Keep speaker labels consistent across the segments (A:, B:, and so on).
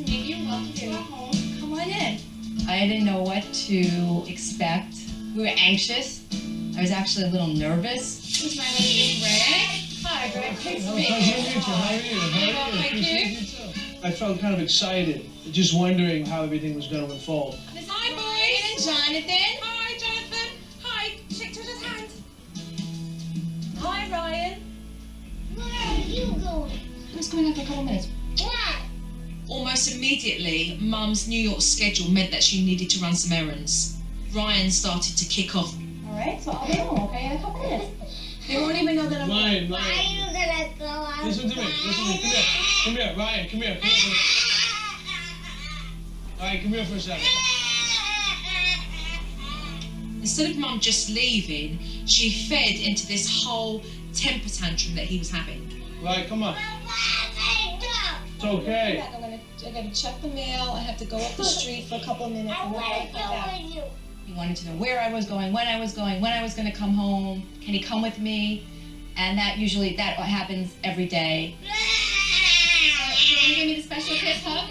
A: to meet you. Welcome to our home. Come on in. I didn't know what to expect. We were anxious. I was actually a little nervous. This is my husband, Greg. Hi, Greg. Nice to meet you.
B: How are you?
A: Thank you.
B: I felt kind of excited, just wondering how everything was going to unfold.
A: Hi, boys. And Jonathan. Hi, Jonathan. Hi. Shake each other's hands. Hi, Ryan.
C: Where are you going?
A: I was going out for a couple minutes.
C: Why?
D: Almost immediately, Mum's New York schedule meant that she needed to run some errands. Ryan started to kick off.
A: All right, so I'll be home, okay, in a couple minutes. They won't even know that I'm
B: Ryan,
C: Why are you gonna go out?
B: listen to me. Come here, Ryan, come here. Ryan, come here for a second.
D: Instead of Mum just leaving, she fed into this whole temper tantrum that he was having.
B: Ryan, come on. It's okay.
A: I gotta check the mail. I have to go up the street for a couple of minutes.
C: I
A: And then I'll
C: want to
A: come
C: go
A: back.
C: with you.
A: He wanted to know where I was going, when I was going, when I was going to come home. Can he come with me? And that happens every day. You want to give me the special kiss hug?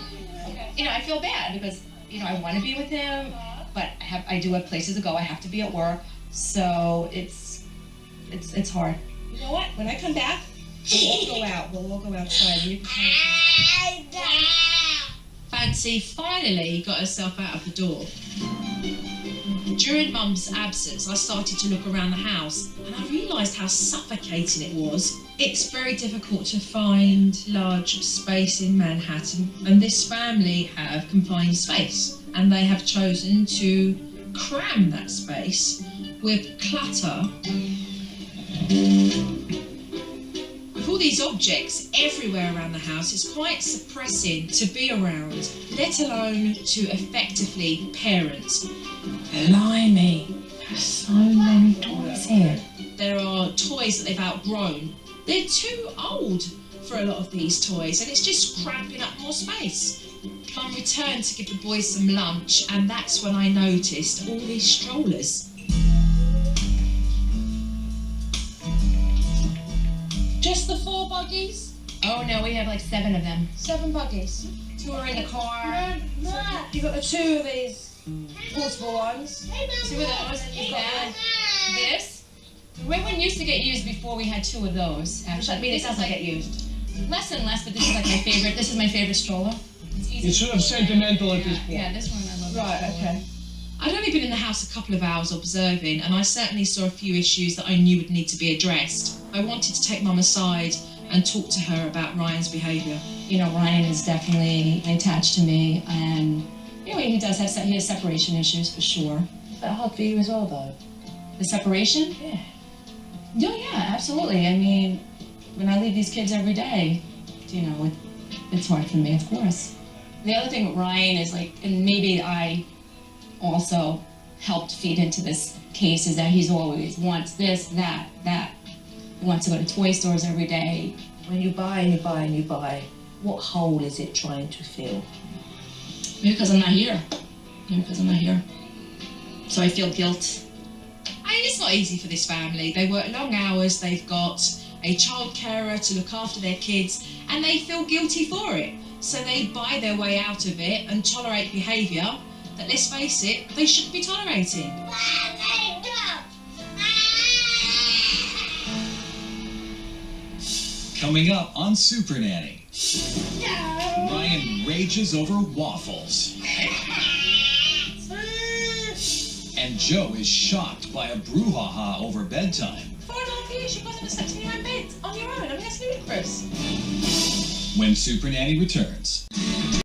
A: Okay. You know, I feel bad because I want to be with him, but I do have places to go. I have to be at work, so it's hard. You know what? When I come back, we'll all go out. We'll all go outside. And you can
D: Fancy finally got herself out of the door. During Mum's absence, I started to look around the house and I realised how suffocating it was. It's very difficult to find large space in Manhattan, and this family have confined space, and they have chosen to cram that space with clutter. With all these objects everywhere around the house, it's quite suppressing to be around, let alone to effectively parent.
A: Blimey, there's so many toys here.
D: There are toys that they've outgrown. They're too old for a lot of these toys, and it's just cramping up more space. Mum returned to give the boys some lunch, and that's when I noticed all these strollers.
A: Just the 4 buggies? Oh no, we have like 7 of them. 7 buggies. 2 are in the car. You've got the 2 of these portable ones. 2 of those, and you've got this. The red one used to get used before we had 2 of those. Actually, I mean, it doesn't get used. Less and less, but this is like my favorite. This is my favorite stroller. It's easy.
B: You're sort of sentimental at this point.
A: Yeah, this one I love.
E: Right, okay.
D: I'd only been in the house a couple of hours observing, and I certainly saw a few issues that I knew would need to be addressed. I wanted to take Mum aside and talk to her about Ryan's behaviour.
A: Ryan is definitely attached to me, and he does have separation issues for sure.
E: That hard for you as well, though.
A: The separation?
E: Yeah.
A: No, yeah, absolutely. I mean, when I leave these kids every day, it's hard for me, of course. The other thing with Ryan is and maybe I also helped feed into this case, is that he's always wants this, that. He wants to go to toy stores every day.
E: When you buy and you buy and you buy, what hole is it trying to fill?
A: Maybe because I'm not here. So I feel guilt.
D: I mean, it's not easy for this family. They work long hours, they've got a child carer to look after their kids, and they feel guilty for it. So they buy their way out of it and tolerate behaviour that, let's face it, they shouldn't be tolerating.
F: Coming up on SuperNanny, Ryan rages over waffles. And Joe is shocked by a brouhaha over bedtime.
D: 4.5 years, you've got to sleep in your own bed on your own. I mean, that's ludicrous.
F: When SuperNanny returns.